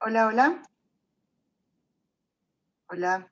Hola, hola. Hola.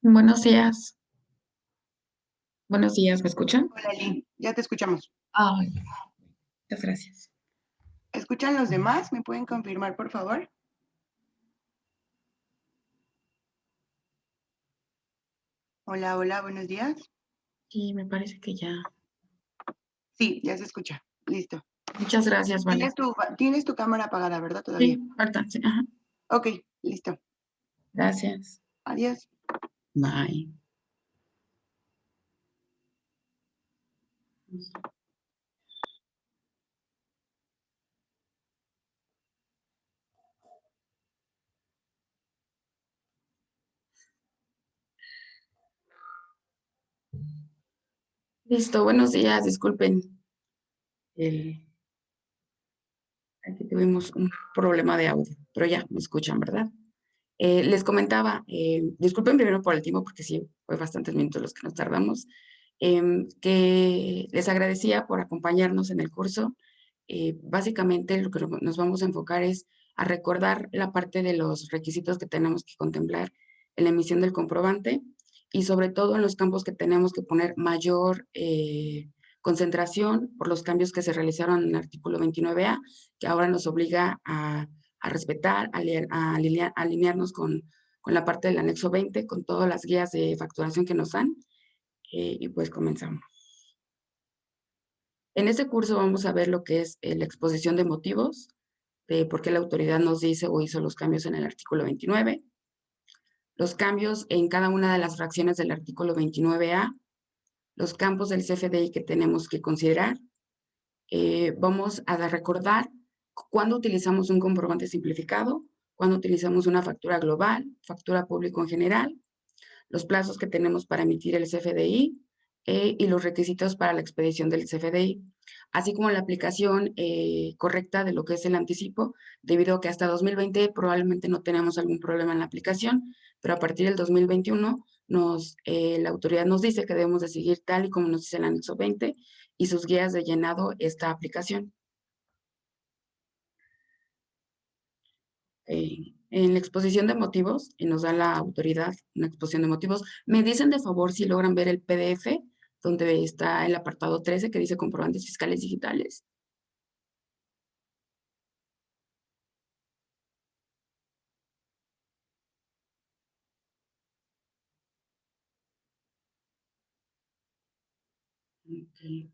Buenos días. Buenos días, ¿me escuchan? Hola, Lee, ya te escuchamos. Ay, muchas gracias. ¿Escuchan los demás? ¿Me pueden confirmar, por favor? Hola, hola, buenos días. Sí, me parece que ya. Sí, ya se escucha. Listo. Muchas gracias, Vale. Tienes tu cámara apagada, ¿verdad? Todavía. Sí, ahorita, sí, ajá. Ok, listo. Gracias. Adiós. Bye. Listo, buenos días, disculpen. El, Aquí tuvimos un problema de audio, pero ya me escuchan, ¿verdad? Les comentaba, disculpen primero por el tiempo, porque sí, fue bastantes minutos los que nos tardamos, que les agradecía por acompañarnos en el curso. Básicamente, lo que nos vamos a enfocar es a recordar la parte de los requisitos que tenemos que contemplar en la emisión del comprobante y sobre todo en los campos que tenemos que poner mayor concentración por los cambios que se realizaron en el artículo 29A, que ahora nos obliga a respetar, a alinearnos con la parte del anexo 20, con todas las guías de facturación que nos dan, y pues comenzamos. En este curso vamos a ver lo que es la exposición de motivos, de por qué la autoridad nos dice o hizo los cambios en el artículo 29, los cambios en cada una de las fracciones del artículo 29A, los campos del CFDI que tenemos que considerar. Vamos a recordar cuándo utilizamos un comprobante simplificado, cuándo utilizamos una factura global, factura público en general, los plazos que tenemos para emitir el CFDI y los requisitos para la expedición del CFDI, así como la aplicación correcta de lo que es el anticipo, debido a que hasta 2020 probablemente no tenemos algún problema en la aplicación, pero a partir del 2021 la autoridad nos dice que debemos de seguir tal y como nos dice el anexo 20 y sus guías de llenado esta aplicación. En la exposición de motivos, y nos da la autoridad una exposición de motivos, me dicen de favor si logran ver el PDF, donde está el apartado 13 que dice comprobantes fiscales digitales. Okay.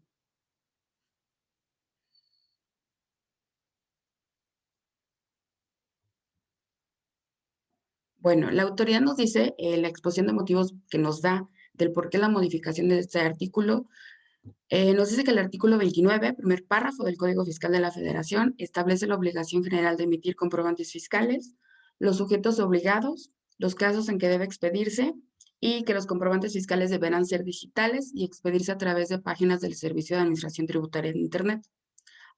Bueno, la autoridad nos dice, la exposición de motivos que nos da del por qué la modificación de este artículo, nos dice que el artículo 29, primer párrafo del Código Fiscal de la Federación, establece la obligación general de emitir comprobantes fiscales, los sujetos obligados, los casos en que debe expedirse y que los comprobantes fiscales deberán ser digitales y expedirse a través de páginas del Servicio de Administración Tributaria en Internet,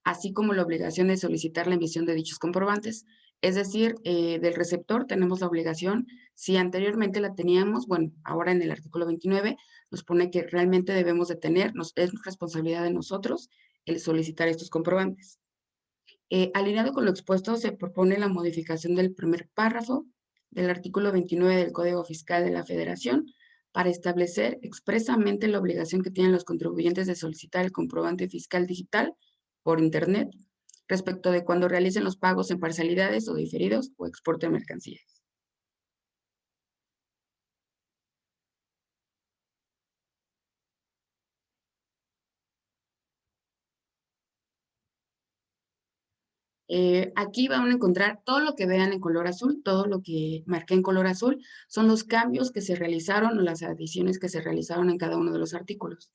así como la obligación de solicitar la emisión de dichos comprobantes. Es decir, del receptor tenemos la obligación, si anteriormente la teníamos, bueno, ahora en el artículo 29 nos pone que realmente debemos de tener, es responsabilidad de nosotros el solicitar estos comprobantes. Alineado con lo expuesto, se propone la modificación del primer párrafo del artículo 29 del Código Fiscal de la Federación para establecer expresamente la obligación que tienen los contribuyentes de solicitar el comprobante fiscal digital por Internet respecto de cuando realicen los pagos en parcialidades o diferidos o exporte de mercancías. Aquí van a encontrar todo lo que vean en color azul, todo lo que marqué en color azul, son los cambios que se realizaron o las adiciones que se realizaron en cada uno de los artículos.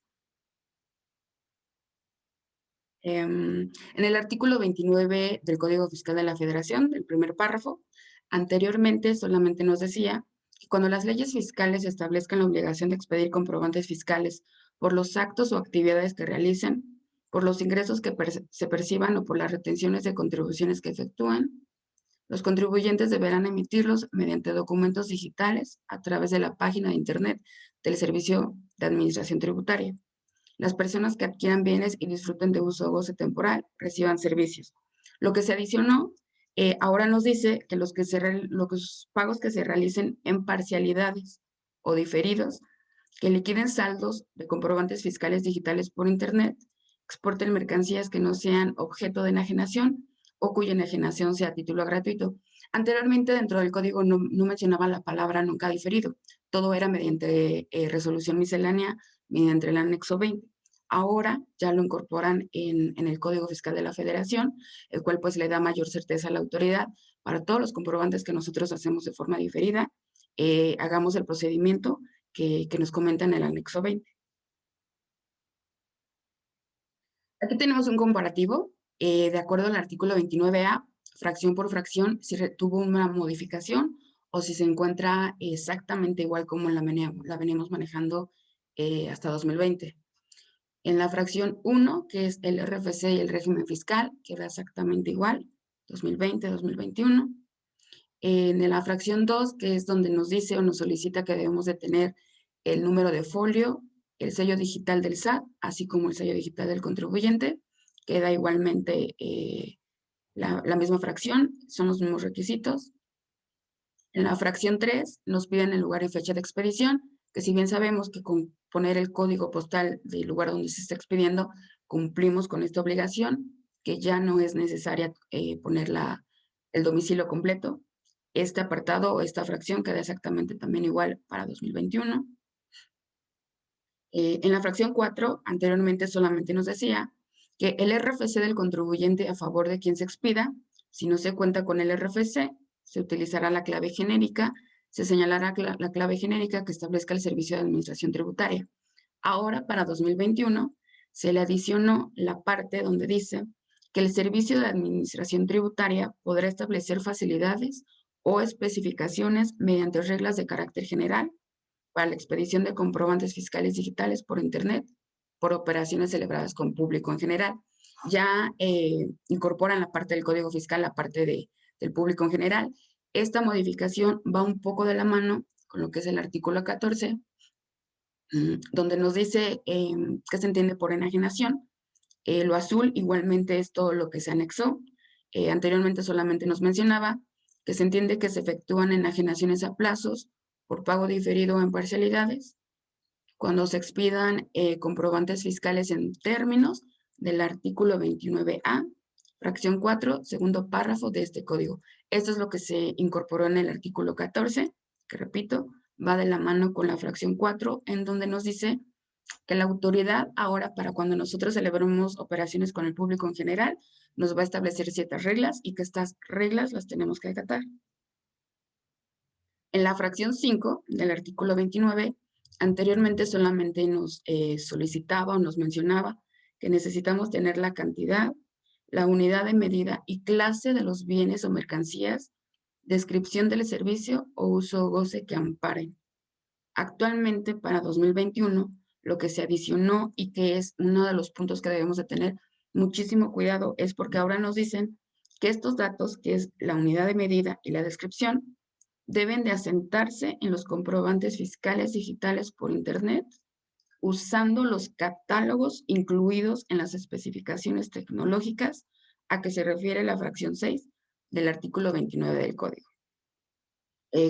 En el artículo 29 del Código Fiscal de la Federación, el primer párrafo, anteriormente solamente nos decía que cuando las leyes fiscales establezcan la obligación de expedir comprobantes fiscales por los actos o actividades que realicen, por los ingresos que se perciban o por las retenciones de contribuciones que efectúan, los contribuyentes deberán emitirlos mediante documentos digitales a través de la página de Internet del Servicio de Administración Tributaria. Las personas que adquieran bienes y disfruten de uso o goce temporal reciban servicios. Lo que se adicionó, ahora nos dice que los pagos que se realicen en parcialidades. o diferidos, que liquiden saldos de comprobantes fiscales digitales por Internet, exporten mercancías que no sean objeto de enajenación o cuya enajenación sea a título gratuito. Anteriormente, dentro del código no mencionaba la palabra nunca diferido. Todo era mediante resolución miscelánea, mediante el anexo 20. Ahora ya lo incorporan en el Código Fiscal de la Federación, el cual pues le da mayor certeza a la autoridad para todos los comprobantes que nosotros hacemos de forma diferida, hagamos el procedimiento que nos comenta en el anexo 20. Aquí tenemos un comparativo, de acuerdo al artículo 29A, fracción por fracción, si tuvo una modificación o si se encuentra exactamente igual como la veníamos manejando hasta 2020. En la fracción 1, que es el RFC y el régimen fiscal, queda exactamente igual, 2020-2021. En la fracción 2, que es donde nos dice o nos solicita que debemos de tener el número de folio, el sello digital del SAT, así como el sello digital del contribuyente, queda igualmente la misma fracción, son los mismos requisitos. En la fracción 3 nos piden el lugar y fecha de expedición, que si bien sabemos que con poner el código postal del lugar donde se está expidiendo, cumplimos con esta obligación, que ya no es necesaria poner el domicilio completo. Este apartado o esta fracción queda exactamente también igual para 2021. En la fracción 4, anteriormente solamente nos decía que el RFC del contribuyente a favor de quien se expida, si no se cuenta con el RFC, se utilizará la clave genérica, se señalará la clave genérica que establezca el Servicio de Administración Tributaria. Ahora, para 2021, se le adicionó la parte donde dice que el Servicio de Administración Tributaria podrá establecer facilidades o especificaciones mediante reglas de carácter general para la expedición de comprobantes fiscales digitales por Internet por operaciones celebradas con público en general. Ya incorporan la parte del Código Fiscal, la parte del público en general. Esta modificación va un poco de la mano con lo que es el artículo 14, donde nos dice qué se entiende por enajenación. Lo azul igualmente es todo lo que se anexó. Anteriormente solamente nos mencionaba que se entiende que se efectúan enajenaciones a plazos por pago diferido o en parcialidades cuando se expidan comprobantes fiscales en términos del artículo 29A, fracción 4, segundo párrafo de este código. Esto es lo que se incorporó en el artículo 14, que repito, va de la mano con la fracción 4, en donde nos dice que la autoridad ahora para cuando nosotros celebremos operaciones con el público en general, nos va a establecer ciertas reglas y que estas reglas las tenemos que acatar. En la fracción 5 del artículo 29, anteriormente solamente nos solicitaba o nos mencionaba que necesitamos tener la cantidad, la unidad de medida y clase de los bienes o mercancías, descripción del servicio o uso o goce que amparen. Actualmente, para 2021, lo que se adicionó y que es uno de los puntos que debemos de tener muchísimo cuidado es porque ahora nos dicen que estos datos, que es la unidad de medida y la descripción, deben de asentarse en los comprobantes fiscales digitales por Internet usando los catálogos incluidos en las especificaciones tecnológicas a que se refiere la fracción 6 del artículo 29 del Código.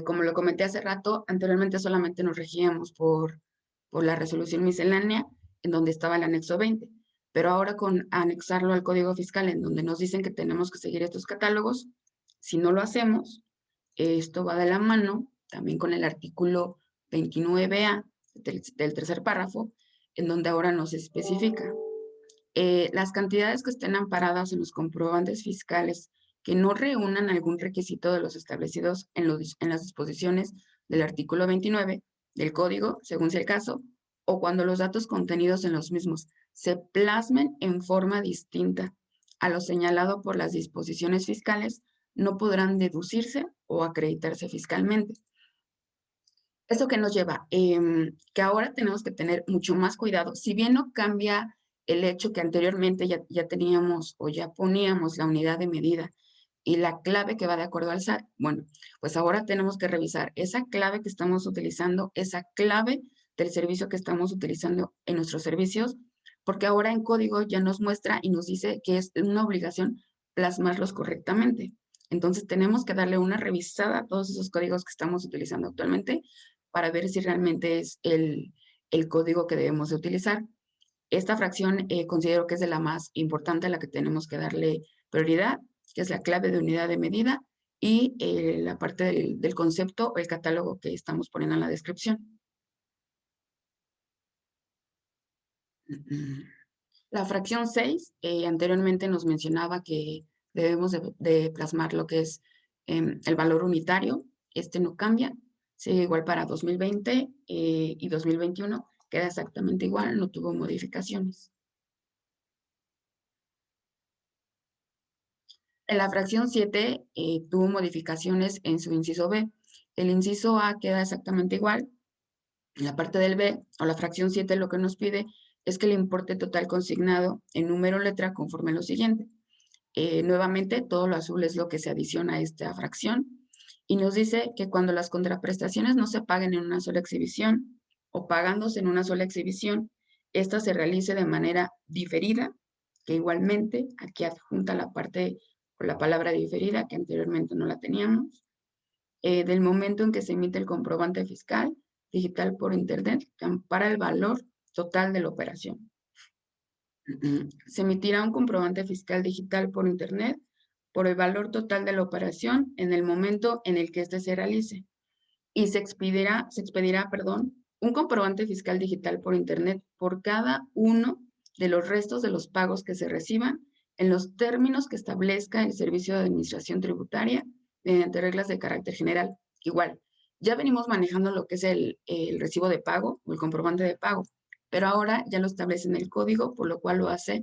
Como lo comenté hace rato, anteriormente solamente nos regíamos por la resolución miscelánea en donde estaba el anexo 20, pero ahora con anexarlo al Código Fiscal en donde nos dicen que tenemos que seguir estos catálogos, si no lo hacemos, esto va de la mano también con el artículo 29A del tercer párrafo, en donde ahora nos especifica las cantidades que estén amparadas en los comprobantes fiscales que no reúnan algún requisito de los establecidos en las disposiciones del artículo 29 del Código, según sea el caso, o cuando los datos contenidos en los mismos se plasmen en forma distinta a lo señalado por las disposiciones fiscales, no podrán deducirse o acreditarse fiscalmente. ¿Esto qué nos lleva? Que ahora tenemos que tener mucho más cuidado. Si bien no cambia el hecho que anteriormente ya teníamos o ya poníamos la unidad de medida y la clave que va de acuerdo al SAT, bueno, pues ahora tenemos que revisar esa clave que estamos utilizando, esa clave del servicio que estamos utilizando en nuestros servicios, porque ahora en código ya nos muestra y nos dice que es una obligación plasmarlos correctamente. Entonces tenemos que darle una revisada a todos esos códigos que estamos utilizando actualmente para ver si realmente es el código que debemos de utilizar. Esta fracción considero que es de la más importante, a la que tenemos que darle prioridad, que es la clave de unidad de medida y la parte del concepto o el catálogo que estamos poniendo en la descripción. La fracción 6 anteriormente nos mencionaba que debemos de plasmar lo que es el valor unitario. Este no cambia, sigue igual para 2020 y 2021. Queda exactamente igual, no tuvo modificaciones. En la fracción 7 tuvo modificaciones en su inciso B. El inciso A queda exactamente igual. En la parte del B o la fracción 7 lo que nos pide es que el importe total consignado en número letra conforme lo siguiente. Nuevamente, todo lo azul es lo que se adiciona a esta fracción y nos dice que cuando las contraprestaciones no se paguen en una sola exhibición o pagándose en una sola exhibición, esta se realice de manera diferida, que igualmente aquí adjunta la parte o la palabra diferida, que anteriormente no la teníamos, del momento en que se emite el comprobante fiscal digital por internet, que ampara el valor total de la operación. Se emitirá un comprobante fiscal digital por internet por el valor total de la operación en el momento en el que éste se realice y se expedirá, un comprobante fiscal digital por internet por cada uno de los restos de los pagos que se reciban en los términos que establezca el Servicio de Administración Tributaria mediante reglas de carácter general. Igual, ya venimos manejando lo que es el recibo de pago o el comprobante de pago, pero ahora ya lo establece en el código, por lo cual lo hace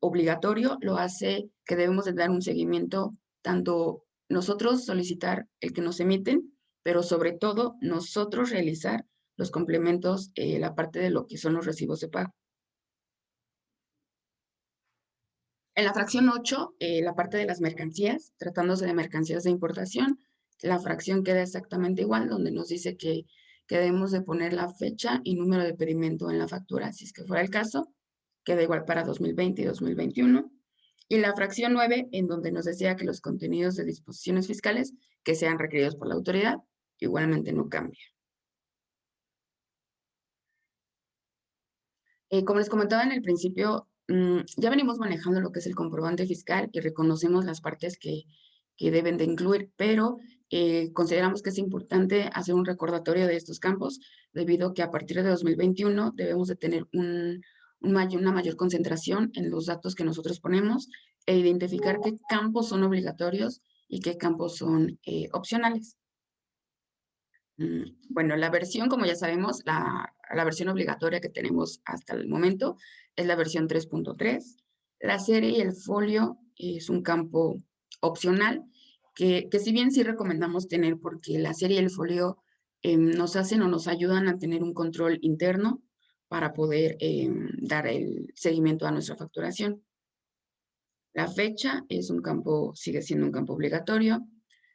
obligatorio, lo hace que debemos de dar un seguimiento, tanto nosotros solicitar el que nos emiten, pero sobre todo nosotros realizar los complementos, la parte de lo que son los recibos de pago. En la fracción 8, la parte de las mercancías, tratándose de mercancías de importación, la fracción queda exactamente igual, donde nos dice que debemos de poner la fecha y número de pedimento en la factura, si es que fuera el caso, queda igual para 2020 y 2021. Y la fracción 9, en donde nos decía que los contenidos de disposiciones fiscales que sean requeridos por la autoridad, igualmente no cambia. Como les comentaba en el principio, ya venimos manejando lo que es el comprobante fiscal y reconocemos las partes que deben de incluir, pero consideramos que es importante hacer un recordatorio de estos campos, debido a que a partir de 2021 debemos de tener una mayor concentración en los datos que nosotros ponemos e identificar qué campos son obligatorios y qué campos son opcionales. Bueno, la versión, como ya sabemos, la versión obligatoria que tenemos hasta el momento es la versión 3.3. La serie y el folio es un campo opcional que si bien sí recomendamos tener, porque la serie y el folio nos hacen o nos ayudan a tener un control interno para poder dar el seguimiento a nuestra facturación. La fecha es un campo, sigue siendo un campo obligatorio.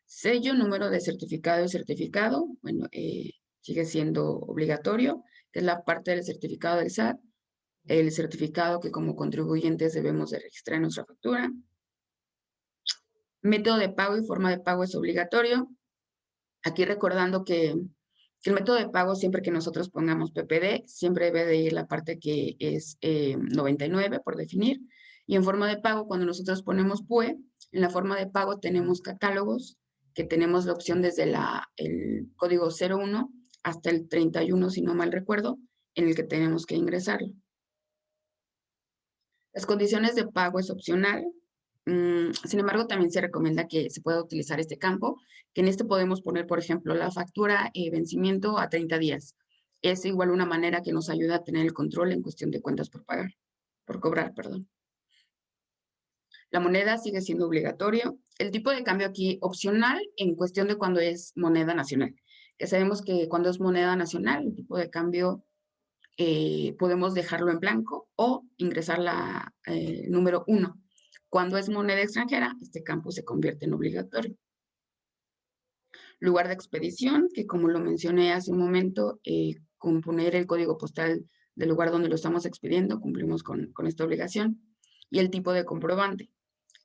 Sello, número de certificado y certificado, bueno, sigue siendo obligatorio, que es la parte del certificado del SAT, el certificado que como contribuyentes debemos de registrar en nuestra factura. Método de pago y forma de pago es obligatorio. Aquí recordando que el método de pago, siempre que nosotros pongamos PPD, siempre debe de ir la parte que es 99 por definir. Y en forma de pago, cuando nosotros ponemos PUE, en la forma de pago tenemos catálogos, que tenemos la opción desde el código 01 hasta el 31, si no mal recuerdo, en el que tenemos que ingresarlo. Las condiciones de pago es opcional. Sin embargo, también se recomienda que se pueda utilizar este campo, que en este podemos poner, por ejemplo, la factura vencimiento a 30 días. Es igual una manera que nos ayuda a tener el control en cuestión de cuentas por cobrar, perdón. La moneda sigue siendo obligatorio. El tipo de cambio aquí opcional en cuestión de cuando es moneda nacional. Ya sabemos que cuando es moneda nacional, el tipo de cambio podemos dejarlo en blanco o ingresar la número 1. Cuando es moneda extranjera, este campo se convierte en obligatorio. Lugar de expedición, que como lo mencioné hace un momento, con poner el código postal del lugar donde lo estamos expidiendo, cumplimos con esta obligación. Y el tipo de comprobante,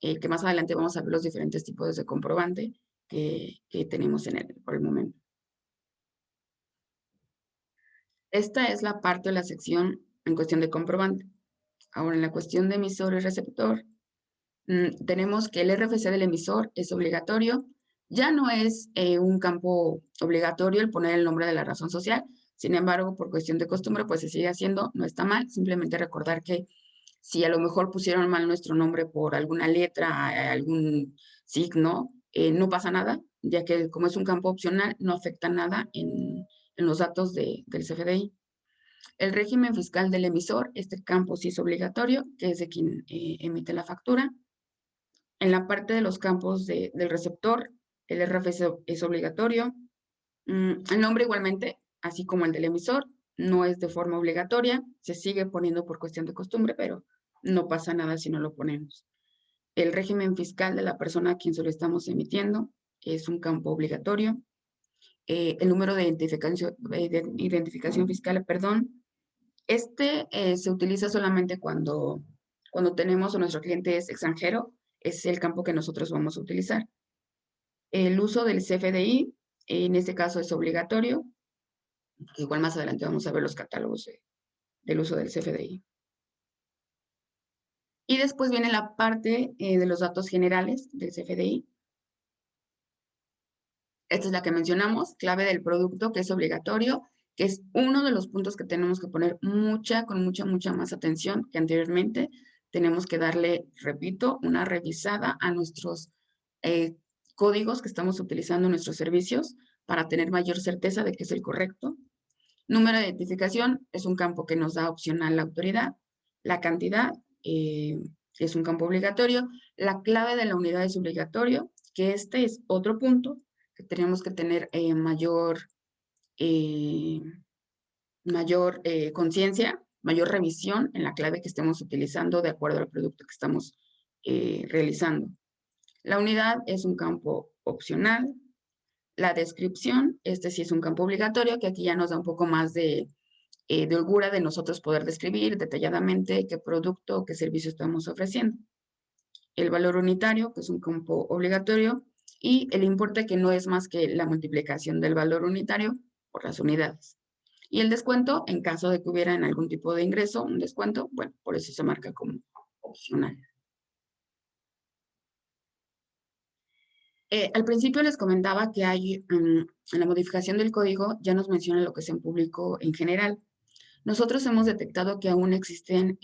que más adelante vamos a ver los diferentes tipos de comprobante que tenemos por el momento. Esta es la parte de la sección en cuestión de comprobante. Ahora, en la cuestión de emisor y receptor, tenemos que el RFC del emisor es obligatorio. Ya no es un campo obligatorio el poner el nombre de la razón social. Sin embargo, por cuestión de costumbre, pues se sigue haciendo, no está mal. Simplemente recordar que si a lo mejor pusieron mal nuestro nombre por alguna letra, algún signo, no pasa nada, ya que como es un campo opcional, no afecta nada en los datos del CFDI. El régimen fiscal del emisor, este campo sí es obligatorio, que es de quien emite la factura. En la parte de los campos del receptor, el RFC es obligatorio. El nombre igualmente, así como el del emisor, no es de forma obligatoria, se sigue poniendo por cuestión de costumbre, pero no pasa nada si no lo ponemos. El régimen fiscal de la persona a quien se lo estamos emitiendo es un campo obligatorio. El número de identificación fiscal, perdón, se utiliza solamente cuando tenemos o nuestro cliente es extranjero, es el campo que nosotros vamos a utilizar. El uso del CFDI, en este caso es obligatorio, igual más adelante vamos a ver los catálogos del uso del CFDI. Y después viene la parte de los datos generales del CFDI. Esta es la que mencionamos, clave del producto, que es obligatorio, que es uno de los puntos que tenemos que poner con mucha más atención que anteriormente. Tenemos que darle, repito, una revisada a nuestros códigos que estamos utilizando en nuestros servicios para tener mayor certeza de que es el correcto. Número de identificación es un campo que nos da opcional la autoridad. La cantidad es un campo obligatorio. La clave de la unidad es obligatorio, que este es otro punto que tenemos que tener eh, mayor conciencia, mayor revisión en la clave que estemos utilizando de acuerdo al producto que estamos realizando. La unidad es un campo opcional. La descripción, este sí es un campo obligatorio, que aquí ya nos da un poco más de holgura de nosotros poder describir detalladamente qué producto o qué servicio estamos ofreciendo. El valor unitario, que es un campo obligatorio, y el importe, que no es más que la multiplicación del valor unitario por las unidades. Y el descuento, en caso de que hubiera en algún tipo de ingreso un descuento, bueno, por eso se marca como opcional. Al principio les comentaba que en la modificación del código ya nos menciona lo que es en público en general. Nosotros hemos detectado que aún existen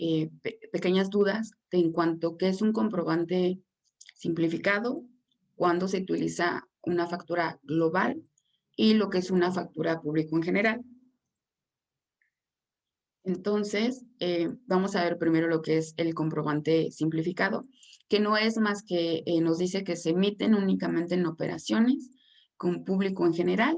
pequeñas dudas en cuanto a qué es un comprobante simplificado, cuando se utiliza una factura global y lo que es una factura público en general. Entonces, vamos a ver primero lo que es el comprobante simplificado, que no es más que nos dice que se emiten únicamente en operaciones con público en general.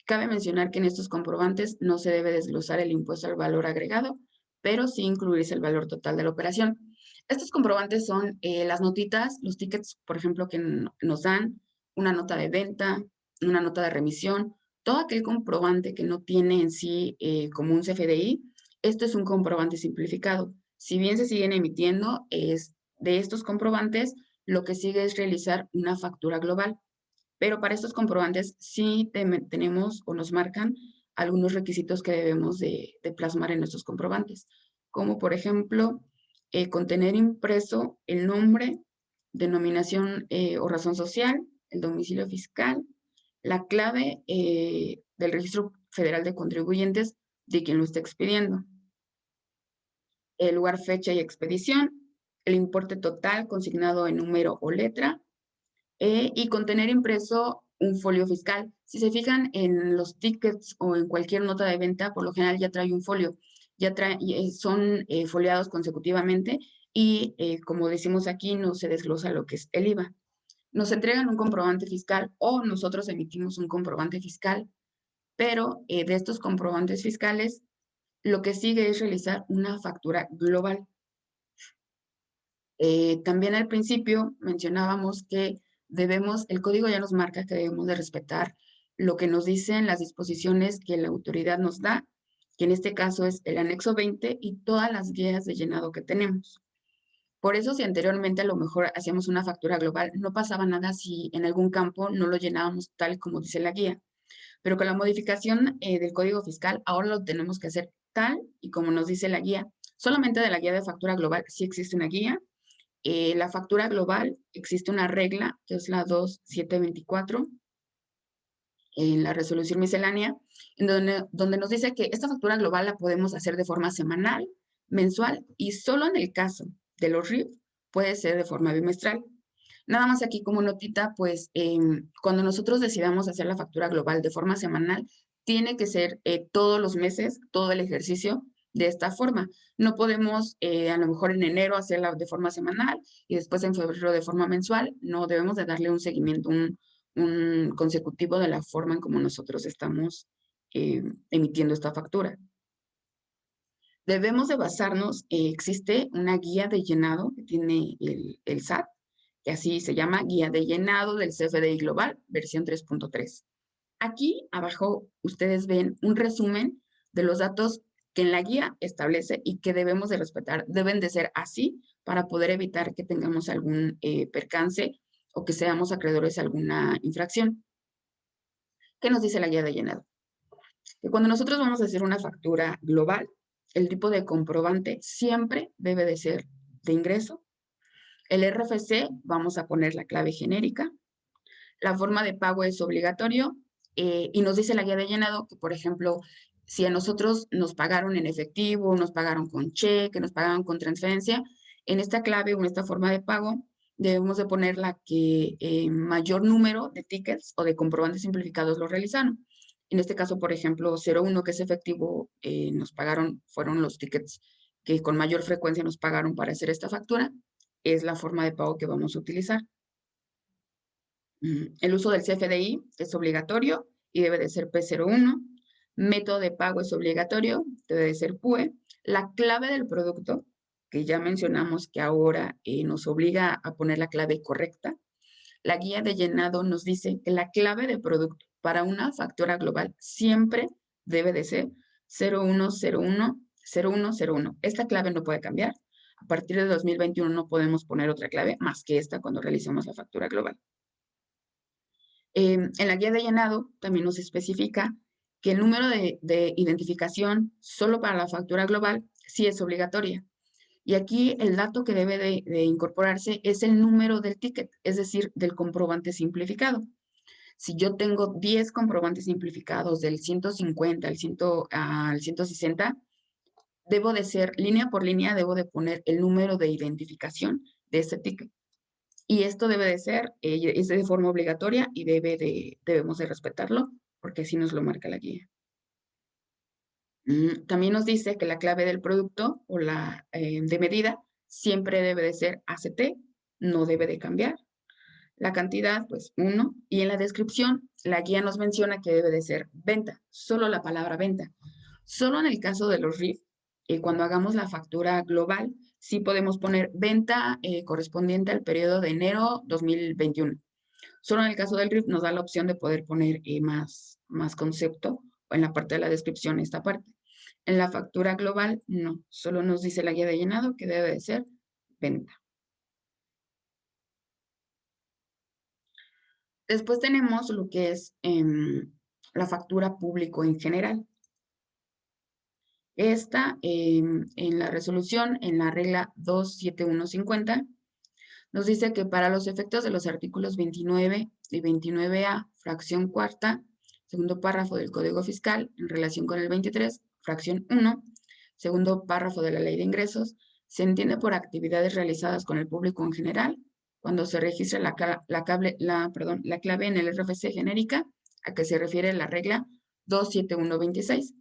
Cabe mencionar que en estos comprobantes no se debe desglosar el impuesto al valor agregado, pero sí incluirse el valor total de la operación. Estos comprobantes son las notitas, los tickets, por ejemplo, que nos dan, una nota de venta, una nota de remisión, todo aquel comprobante que no tiene en sí como un CFDI. Esto es un comprobante simplificado. Si bien se siguen emitiendo, de estos comprobantes, lo que sigue es realizar una factura global. Pero para estos comprobantes sí tenemos o nos marcan algunos requisitos que debemos de plasmar en nuestros comprobantes, como por ejemplo, contener impreso el nombre, denominación o razón social, el domicilio fiscal, la clave del Registro Federal de Contribuyentes de quien lo está expidiendo, el lugar, fecha y expedición, el importe total consignado en número o letra, y contener impreso un folio fiscal. Si se fijan en los tickets o en cualquier nota de venta, por lo general ya trae un folio, son foliados consecutivamente y como decimos aquí, no se desglosa lo que es el IVA. Nos entregan un comprobante fiscal o nosotros emitimos un comprobante fiscal, pero de estos comprobantes fiscales, lo que sigue es realizar una factura global. También al principio mencionábamos que el código ya nos marca que debemos de respetar lo que nos dicen las disposiciones que la autoridad nos da, que en este caso es el anexo 20 y todas las guías de llenado que tenemos. Por eso, si anteriormente a lo mejor hacíamos una factura global, no pasaba nada si en algún campo no lo llenábamos tal como dice la guía. Pero con la modificación del código fiscal, ahora lo tenemos que hacer tal y como nos dice la guía. Solamente de la guía de factura global sí existe una guía. La factura global existe una regla, que es la 2724, en la resolución miscelánea, en donde nos dice que esta factura global la podemos hacer de forma semanal, mensual y solo en el caso de los RIF puede ser de forma bimestral. Nada más aquí como notita, pues cuando nosotros decidamos hacer la factura global de forma semanal, tiene que ser todos los meses, todo el ejercicio de esta forma. No podemos a lo mejor en enero hacerla de forma semanal y después en febrero de forma mensual. No, debemos de darle un seguimiento, un consecutivo de la forma en como nosotros estamos emitiendo esta factura. Debemos de basarnos, existe una guía de llenado que tiene el SAT, que así se llama Guía de Llenado del CFDI Global, versión 3.3. Aquí abajo ustedes ven un resumen de los datos que en la guía establece y que debemos de respetar. Deben de ser así para poder evitar que tengamos algún percance o que seamos acreedores a alguna infracción. ¿Qué nos dice la guía de llenado? Que cuando nosotros vamos a hacer una factura global, el tipo de comprobante siempre debe de ser de ingreso. El RFC, vamos a poner la clave genérica. La forma de pago es obligatorio y nos dice la guía de llenado que, por ejemplo, si a nosotros nos pagaron en efectivo, nos pagaron con cheque, nos pagaron con transferencia, en esta clave o en esta forma de pago debemos de poner la que mayor número de tickets o de comprobantes simplificados lo realizaron. En este caso, por ejemplo, 01, que es efectivo, nos pagaron, fueron los tickets que con mayor frecuencia nos pagaron para hacer esta factura, es la forma de pago que vamos a utilizar. El uso del CFDI es obligatorio y debe de ser P01. Método de pago es obligatorio, debe de ser PUE. La clave del producto, que ya mencionamos que ahora nos obliga a poner la clave correcta. La guía de llenado nos dice que la clave de producto para una factura global siempre debe de ser 01010101. Esta clave no puede cambiar. A partir de 2021 no podemos poner otra clave más que esta cuando realicemos la factura global. En la guía de llenado también nos especifica que el número de identificación solo para la factura global sí es obligatoria. Y aquí el dato que debe de incorporarse es el número del ticket, es decir, del comprobante simplificado. Si yo tengo 10 comprobantes simplificados del 150 al 160, debo de ser línea por línea, debo de poner el número de identificación de ese ticket. Y esto debe de ser, es de forma obligatoria y debemos de respetarlo porque así nos lo marca la guía. También nos dice que la clave del producto o la de medida siempre debe de ser ACT, no debe de cambiar. La cantidad, pues 1. Y en la descripción, la guía nos menciona que debe de ser venta, solo la palabra venta. Solo en el caso de los RIF, cuando hagamos la factura global, sí podemos poner venta correspondiente al periodo de enero 2021. Solo en el caso del RIF nos da la opción de poder poner más concepto o en la parte de la descripción esta parte. En la factura global, no, solo nos dice la guía de llenado que debe de ser venta. Después tenemos lo que es la factura público en general. Esta, en la resolución, en la regla 27150, nos dice que para los efectos de los artículos 29 y 29A, fracción cuarta, segundo párrafo del Código Fiscal, en relación con el 23, fracción 1, segundo párrafo de la Ley de Ingresos, se entiende por actividades realizadas con el público en general, cuando se registra la clave en el RFC genérica, a que se refiere la regla 27126.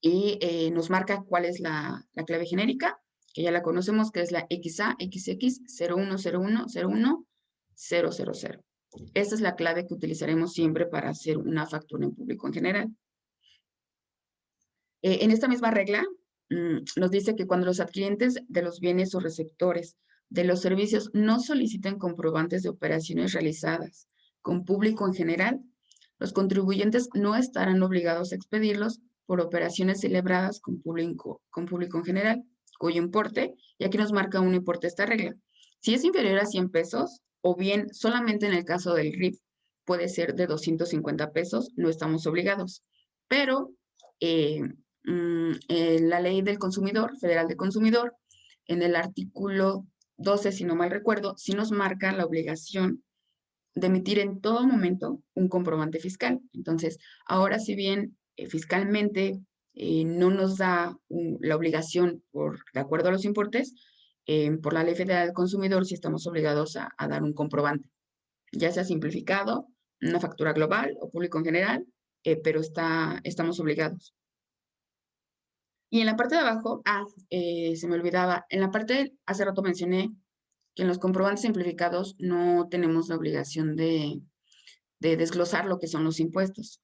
Y nos marca cuál es la clave genérica, que ya la conocemos, que es la XA XX01010100. Esta es la clave que utilizaremos siempre para hacer una factura en público en general. En esta misma regla nos dice que cuando los adquirientes de los bienes o receptores de los servicios no soliciten comprobantes de operaciones realizadas con público en general, los contribuyentes no estarán obligados a expedirlos por operaciones celebradas con público en general, cuyo importe, y aquí nos marca un importe esta regla. Si es inferior a 100 pesos, o bien solamente en el caso del RIF, puede ser de 250 pesos, no estamos obligados. Pero en la ley del consumidor, federal del consumidor, en el artículo 12, si no mal recuerdo, sí nos marca la obligación de emitir en todo momento un comprobante fiscal. Entonces, ahora si bien fiscalmente no nos da la obligación de acuerdo a los importes, por la Ley Federal del Consumidor sí estamos obligados a dar un comprobante, ya sea simplificado, una factura global o público en general, pero estamos obligados. Y en la parte de abajo, se me olvidaba, en la parte, hace rato mencioné que en los comprobantes simplificados no tenemos la obligación de desglosar lo que son los impuestos.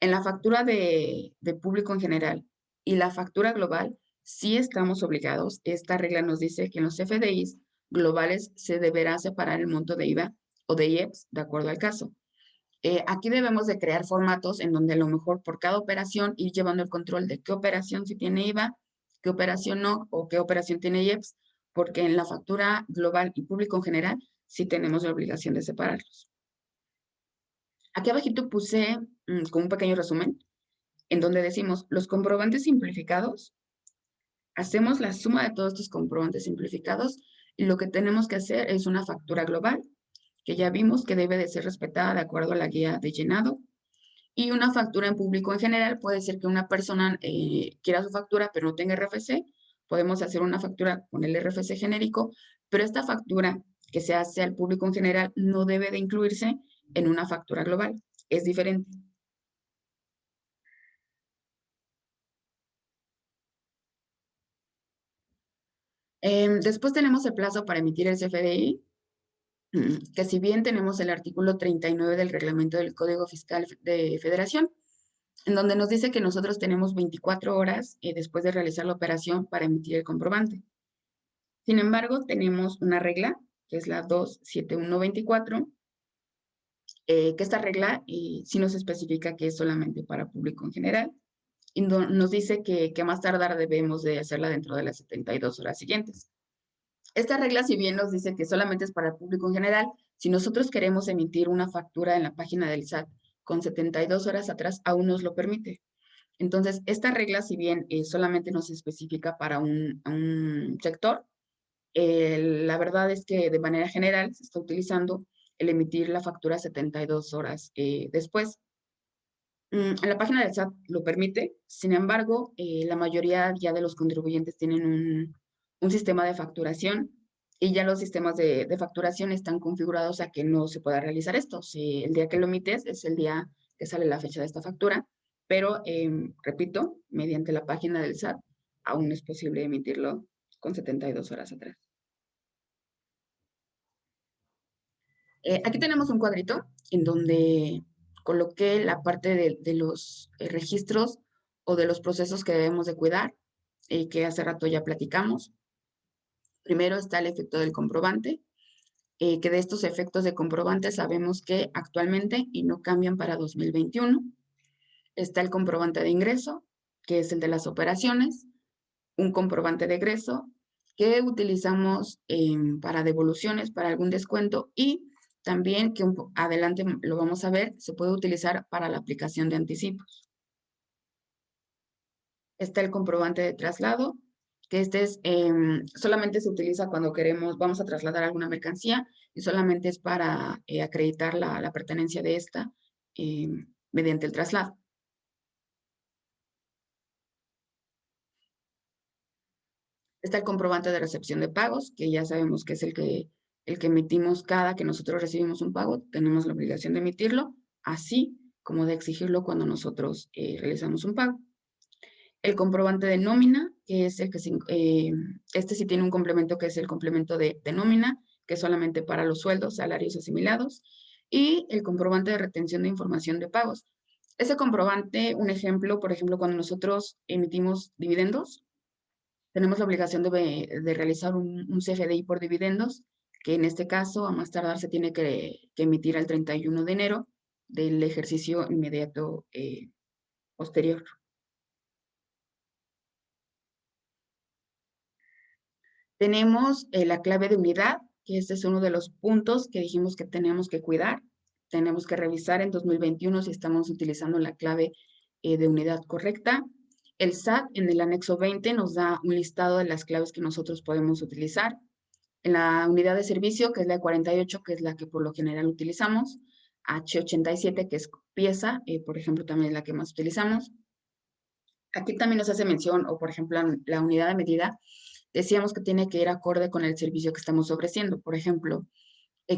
En la factura de público en general y la factura global, sí estamos obligados. Esta regla nos dice que en los FDIs globales se deberá separar el monto de IVA o de IEPS de acuerdo al caso. Aquí debemos de crear formatos en donde a lo mejor por cada operación ir llevando el control de qué operación sí tiene IVA, qué operación no, o qué operación tiene IEPS, porque en la factura global y público en general sí tenemos la obligación de separarlos. Aquí abajito puse como un pequeño resumen en donde decimos los comprobantes simplificados, hacemos la suma de todos estos comprobantes simplificados y lo que tenemos que hacer es una factura global, que ya vimos que debe de ser respetada de acuerdo a la guía de llenado. Y una factura en público en general puede ser que una persona quiera su factura pero no tenga RFC. Podemos hacer una factura con el RFC genérico, pero esta factura que se hace al público en general no debe de incluirse en una factura global. Es diferente. Después tenemos el plazo para emitir el CFDI, que si bien tenemos el artículo 39 del reglamento del Código Fiscal de Federación, en donde nos dice que nosotros tenemos 24 horas después de realizar la operación para emitir el comprobante. Sin embargo, tenemos una regla, que es la 27124, que esta regla sí nos especifica que es solamente para público en general, y nos dice que más tardar debemos de hacerla dentro de las 72 horas siguientes. Esta regla, si bien nos dice que solamente es para el público en general, si nosotros queremos emitir una factura en la página del SAT con 72 horas atrás, aún nos lo permite. Entonces, esta regla, si bien solamente nos especifica para un sector, la verdad es que de manera general se está utilizando el emitir la factura 72 horas después. En la página del SAT lo permite, sin embargo, la mayoría ya de los contribuyentes tienen un sistema de facturación y ya los sistemas de facturación están configurados a que no se pueda realizar esto. Si el día que lo emites es el día que sale la fecha de esta factura, pero repito, mediante la página del SAT aún es posible emitirlo con 72 horas atrás. Aquí tenemos un cuadrito en donde coloqué la parte de los registros o de los procesos que debemos de cuidar, que hace rato ya platicamos. Primero está el efecto del comprobante, que de estos efectos de comprobante sabemos que actualmente y no cambian para 2021. Está el comprobante de ingreso, que es el de las operaciones, un comprobante de egreso que utilizamos para devoluciones, para algún descuento y también, que adelante lo vamos a ver, se puede utilizar para la aplicación de anticipos. Está el comprobante de traslado, que solamente se utiliza cuando vamos a trasladar alguna mercancía y solamente es para acreditar la pertenencia de esta mediante el traslado. Está el comprobante de recepción de pagos, que ya sabemos que es el que emitimos cada que nosotros recibimos un pago. Tenemos la obligación de emitirlo, así como de exigirlo cuando nosotros realizamos un pago. El comprobante de nómina, que es el que este sí tiene un complemento que es el complemento de nómina, que es solamente para los sueldos, salarios asimilados. Y el comprobante de retención de información de pagos. Ese comprobante, un ejemplo, por ejemplo, cuando nosotros emitimos dividendos, tenemos la obligación de realizar un CFDI por dividendos, que en este caso, a más tardar, se tiene que emitir al 31 de enero del ejercicio inmediato posterior. Tenemos la clave de unidad, que este es uno de los puntos que dijimos que tenemos que cuidar. tenemos que revisar en 2021 si estamos utilizando la clave de unidad correcta. El SAT en el anexo 20 nos da un listado de las claves que nosotros podemos utilizar. En la unidad de servicio, que es la 48, que es la que por lo general utilizamos, H87, que es pieza, por ejemplo, también es la que más utilizamos. Aquí también nos hace mención, o por ejemplo, la unidad de medida, decíamos que tiene que ir acorde con el servicio que estamos ofreciendo. Por ejemplo,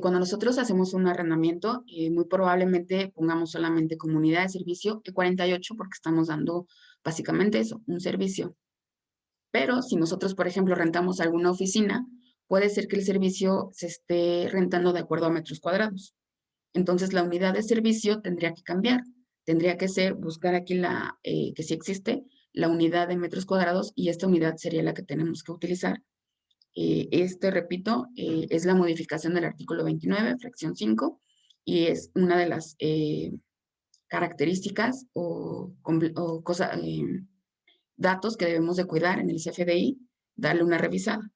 cuando nosotros hacemos un arrendamiento, muy probablemente pongamos solamente como unidad de servicio E48 porque estamos dando básicamente eso, un servicio. Pero si nosotros, por ejemplo, rentamos alguna oficina, puede ser que el servicio se esté rentando de acuerdo a metros cuadrados. Entonces, la unidad de servicio tendría que cambiar. Tendría que ser, buscar aquí que sí existe, la unidad de metros cuadrados y esta unidad sería la que tenemos que utilizar. Repito, es la modificación del artículo 29, fracción 5, y es una de las características o datos que debemos de cuidar en el CFDI, darle una revisada,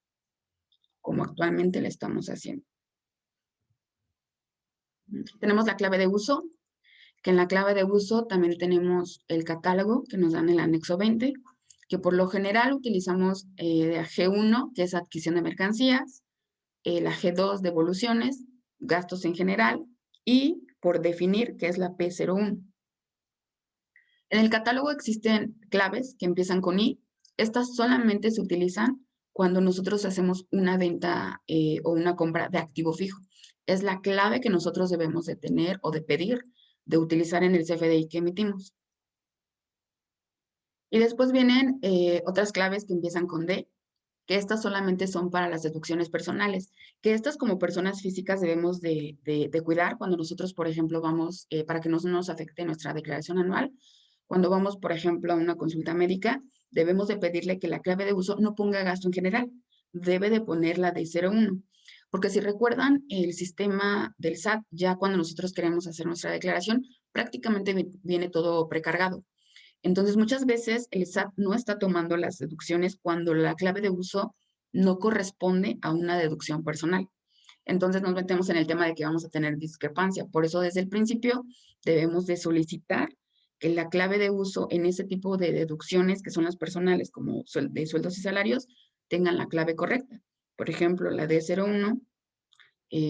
como actualmente la estamos haciendo. Tenemos la clave de uso, que en la clave de uso también tenemos el catálogo que nos dan en el anexo 20, que por lo general utilizamos la G1, que es adquisición de mercancías, la G2, devoluciones, gastos en general, y por definir, que es la P01. En el catálogo existen claves que empiezan con I. Estas solamente se utilizan cuando nosotros hacemos una venta o una compra de activo fijo. Es la clave que nosotros debemos de tener o de pedir, de utilizar en el CFDI que emitimos. Y después vienen otras claves que empiezan con D, que estas solamente son para las deducciones personales, que estas como personas físicas debemos de cuidar cuando nosotros, por ejemplo, vamos, para que no nos afecte nuestra declaración anual, cuando vamos, por ejemplo, a una consulta médica, debemos de pedirle que la clave de uso no ponga gasto en general, debe de poner la de 01. Porque si recuerdan, el sistema del SAT, ya cuando nosotros queremos hacer nuestra declaración, prácticamente viene todo precargado. Entonces, muchas veces el SAT no está tomando las deducciones cuando la clave de uso no corresponde a una deducción personal. Entonces nos metemos en el tema de que vamos a tener discrepancia. Por eso desde el principio debemos de solicitar que la clave de uso en ese tipo de deducciones que son las personales como de sueldos y salarios tengan la clave correcta. Por ejemplo, la D01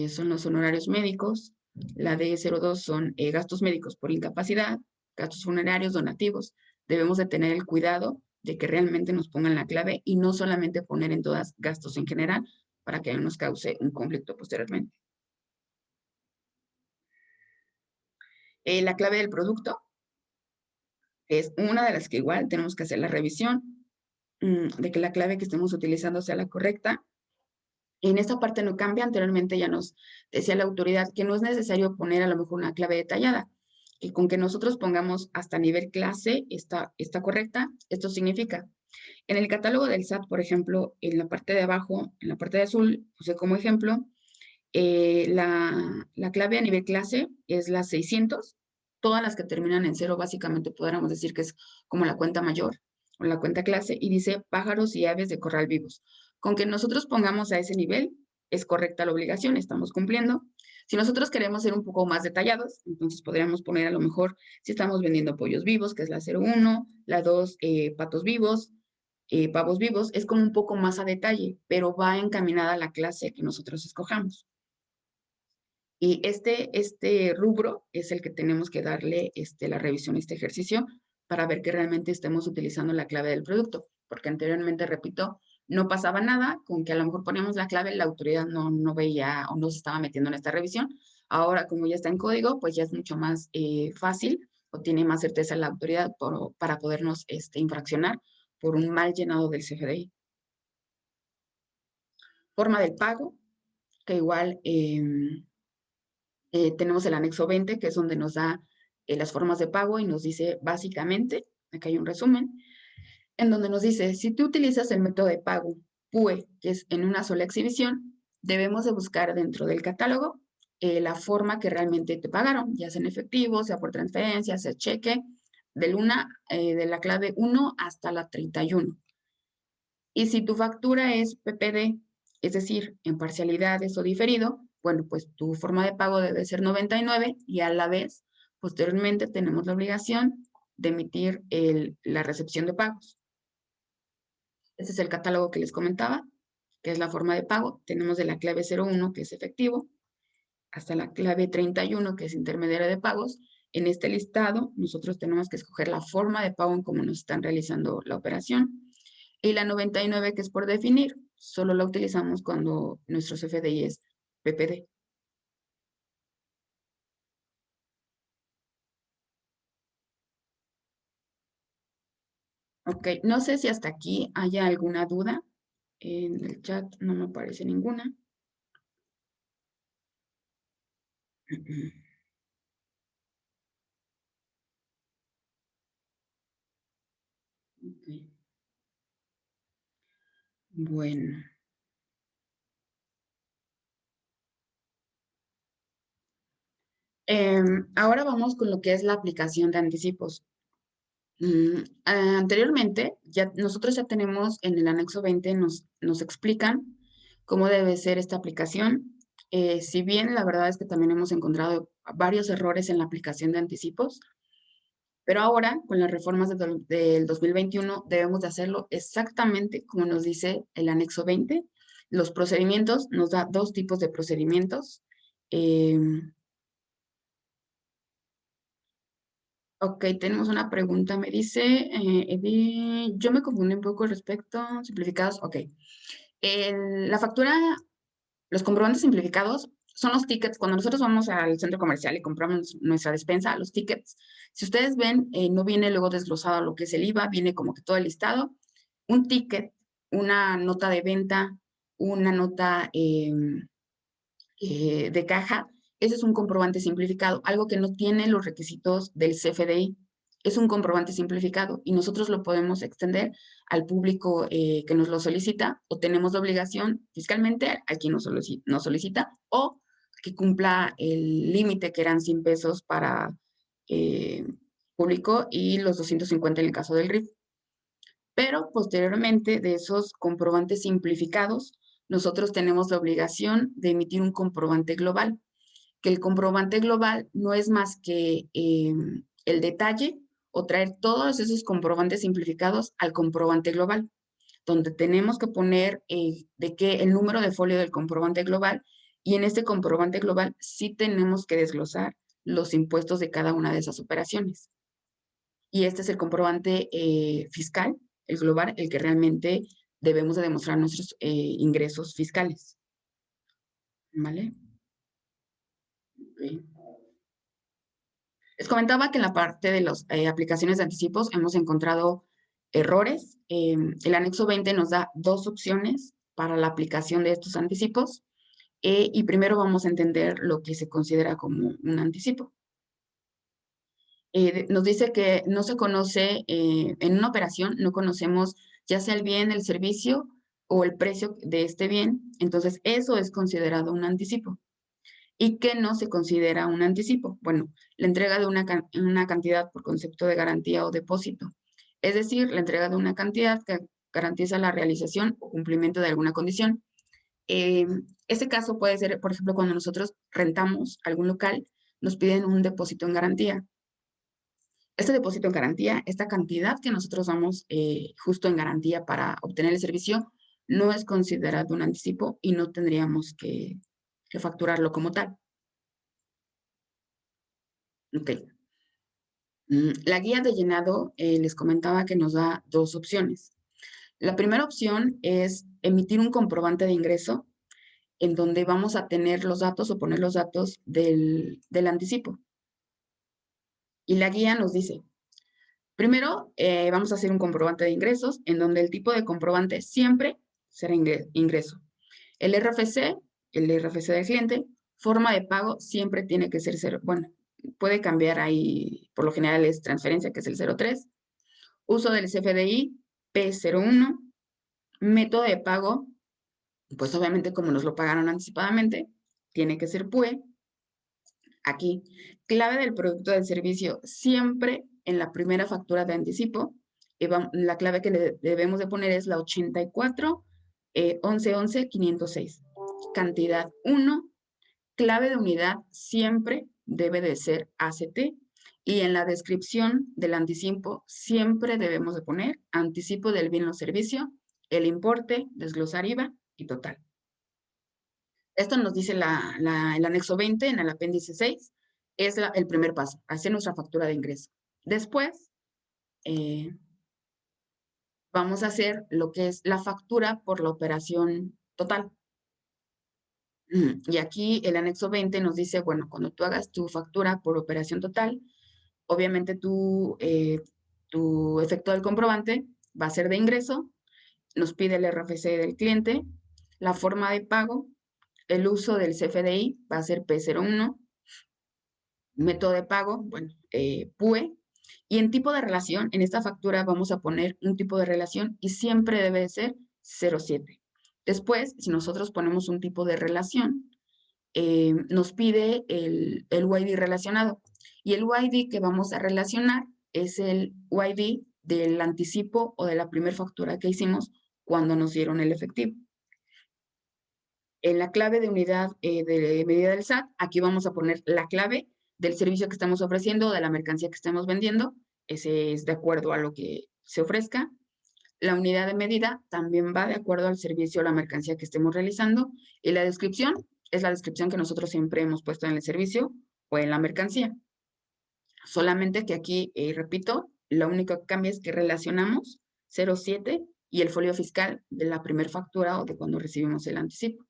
son los honorarios médicos, la D02 son gastos médicos por incapacidad, gastos funerarios, donativos. Debemos de tener el cuidado de que realmente nos pongan la clave y no solamente poner en todas gastos en general para que no nos cause un conflicto posteriormente. La clave del producto es una de las que igual tenemos que hacer la revisión de que la clave que estemos utilizando sea la correcta. En esta parte no cambia. Anteriormente ya nos decía la autoridad que no es necesario poner a lo mejor una clave detallada, que con que nosotros pongamos hasta nivel clase está correcta. Esto significa, en el catálogo del SAT, por ejemplo, en la parte de abajo, en la parte de azul, puse como ejemplo, la clave a nivel clase es la 600. Todas las que terminan en cero, básicamente podríamos decir que es como la cuenta mayor o la cuenta clase, y dice pájaros y aves de corral vivos. Con que nosotros pongamos a ese nivel, es correcta la obligación, estamos cumpliendo. Si nosotros queremos ser un poco más detallados, entonces podríamos poner a lo mejor si estamos vendiendo pollos vivos, que es la 01, la 2, patos vivos, pavos vivos, es como un poco más a detalle, pero va encaminada a la clase que nosotros escojamos. Y este rubro es el que tenemos que darle la revisión a este ejercicio para ver que realmente estemos utilizando la clave del producto. Porque anteriormente, repito, no pasaba nada con que a lo mejor poníamos la clave, la autoridad no veía o no se estaba metiendo en esta revisión. Ahora, como ya está en código, pues ya es mucho más fácil o tiene más certeza la autoridad para podernos infraccionar por un mal llenado del CFDI. Forma del pago, que igual tenemos el anexo 20, que es donde nos da las formas de pago y nos dice básicamente, acá hay un resumen, en donde nos dice, si tú utilizas el método de pago PUE, que es en una sola exhibición, debemos de buscar dentro del catálogo la forma que realmente te pagaron, ya sea en efectivo, sea por transferencia, sea cheque, de la clave 1 hasta la 31. Y si tu factura es PPD, es decir, en parcialidades o diferido, bueno, pues tu forma de pago debe ser 99 y a la vez, posteriormente, tenemos la obligación de emitir la recepción de pagos. Este es el catálogo que les comentaba, que es la forma de pago. Tenemos de la clave 01, que es efectivo, hasta la clave 31, que es intermediario de pagos. En este listado, nosotros tenemos que escoger la forma de pago en cómo nos están realizando la operación. Y la 99, que es por definir, solo la utilizamos cuando nuestro CFDI es PPD. Ok, no sé si hasta aquí haya alguna duda. En el chat no me aparece ninguna. Ok. Bueno, ahora vamos con lo que es la aplicación de anticipos. Anteriormente, nosotros ya tenemos en el anexo 20, nos explican cómo debe ser esta aplicación. Si bien la verdad es que también hemos encontrado varios errores en la aplicación de anticipos, pero ahora, con las reformas del 2021, debemos de hacerlo exactamente como nos dice el anexo 20. Los procedimientos, nos da dos tipos de procedimientos. Em, Ok, tenemos una pregunta. Me dice, yo me confundí un poco respecto a simplificados. Ok. La factura, los comprobantes simplificados son los tickets. Cuando nosotros vamos al centro comercial y compramos nuestra despensa, los tickets, si ustedes ven, no viene luego desglosado lo que es el IVA, viene como que todo el listado. Un ticket, una nota de venta, una nota de caja, ese es un comprobante simplificado, algo que no tiene los requisitos del CFDI. Es un comprobante simplificado y nosotros lo podemos extender al público que nos lo solicita o tenemos la obligación fiscalmente a quien nos solicita o que cumpla el límite que eran 100 pesos para eh, público y los 250 en el caso del RIF. Pero posteriormente de esos comprobantes simplificados, nosotros tenemos la obligación de emitir un comprobante global, que el comprobante global no es más que el detalle o traer todos esos comprobantes simplificados al comprobante global, donde tenemos que poner de qué el número de folio del comprobante global y en este comprobante global sí tenemos que desglosar los impuestos de cada una de esas operaciones. Y este es el comprobante fiscal, el global, el que realmente debemos de demostrar nuestros ingresos fiscales. ¿Vale? Okay. Les comentaba que en la parte de las aplicaciones de anticipos hemos encontrado errores. El anexo 20 nos da dos opciones para la aplicación de estos anticipos y primero vamos a entender lo que se considera como un anticipo. Nos dice que no se conoce, en una operación no conocemos ya sea el bien, el servicio o el precio de este bien, entonces eso es considerado un anticipo. ¿Y qué no se considera un anticipo? Bueno, la entrega de una cantidad por concepto de garantía o depósito, es decir, la entrega de una cantidad que garantiza la realización o cumplimiento de alguna condición. Eh, este caso puede ser, por ejemplo, cuando nosotros rentamos algún local, nos piden un depósito en garantía. Este depósito en garantía, esta cantidad que nosotros damos justo en garantía para obtener el servicio, no es considerado un anticipo y no tendríamos que facturarlo como tal. Ok. La guía de llenado les comentaba que nos da dos opciones. La primera opción es emitir un comprobante de ingreso en donde vamos a tener los datos o poner los datos del anticipo. Y la guía nos dice, primero, vamos a hacer un comprobante de ingresos en donde el tipo de comprobante siempre será ingreso. El RFC, el RFC del cliente, forma de pago siempre tiene que ser cero. Bueno, puede cambiar ahí, por lo general es transferencia, que es el 03. Uso del CFDI, P01. Método de pago, pues obviamente como nos lo pagaron anticipadamente, tiene que ser PUE. Aquí, clave del producto del servicio, siempre en la primera factura de anticipo, la clave que debemos de poner es la 84 11 11 506. Cantidad 1, clave de unidad siempre debe de ser ACT y en la descripción del anticipo siempre debemos de poner anticipo del bien o servicio, el importe, desglosar IVA y total. Esto nos dice el anexo 20 en el apéndice 6, es el primer paso, hacer nuestra factura de ingreso. Después, vamos a hacer lo que es la factura por la operación total. Y aquí el anexo 20 nos dice, bueno, cuando tú hagas tu factura por operación total, obviamente tu efecto del comprobante va a ser de ingreso, nos pide el RFC del cliente, la forma de pago, el uso del CFDI va a ser P01, método de pago, bueno, PUE, y en tipo de relación, en esta factura vamos a poner un tipo de relación y siempre debe de ser 07. Después, si nosotros ponemos un tipo de relación, nos pide el UID relacionado. Y el UID que vamos a relacionar es el UID del anticipo o de la primera factura que hicimos cuando nos dieron el efectivo. En la clave de unidad de medida del SAT, aquí vamos a poner la clave del servicio que estamos ofreciendo o de la mercancía que estamos vendiendo. Ese es de acuerdo a lo que se ofrezca. La unidad de medida también va de acuerdo al servicio o la mercancía que estemos realizando. Y la descripción es la descripción que nosotros siempre hemos puesto en el servicio o en la mercancía. Solamente que aquí, repito, lo único que cambia es que relacionamos 07 y el folio fiscal de la primera factura o de cuando recibimos el anticipo.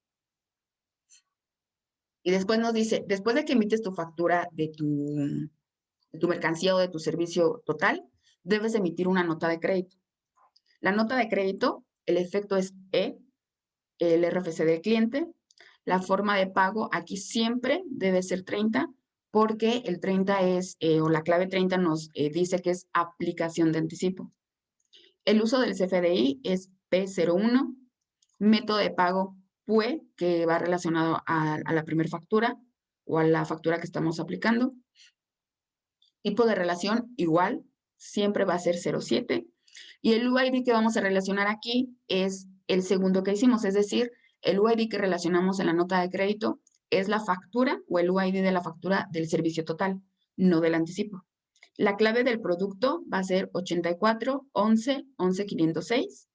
Y después nos dice, después de que emites tu factura de tu mercancía o de tu servicio total, debes emitir una nota de crédito. La nota de crédito, el efecto es el RFC del cliente. La forma de pago aquí siempre debe ser 30 porque el 30 es, o la clave 30 nos dice que es aplicación de anticipo. El uso del CFDI es P01, método de pago PUE, que va relacionado a la primera factura o a la factura que estamos aplicando. Tipo de relación igual, siempre va a ser 07. Y el UID que vamos a relacionar aquí es el segundo que hicimos, es decir, el UID que relacionamos en la nota de crédito es la factura o el UID de la factura del servicio total, no del anticipo. La clave del producto va a ser 84 11 11 506.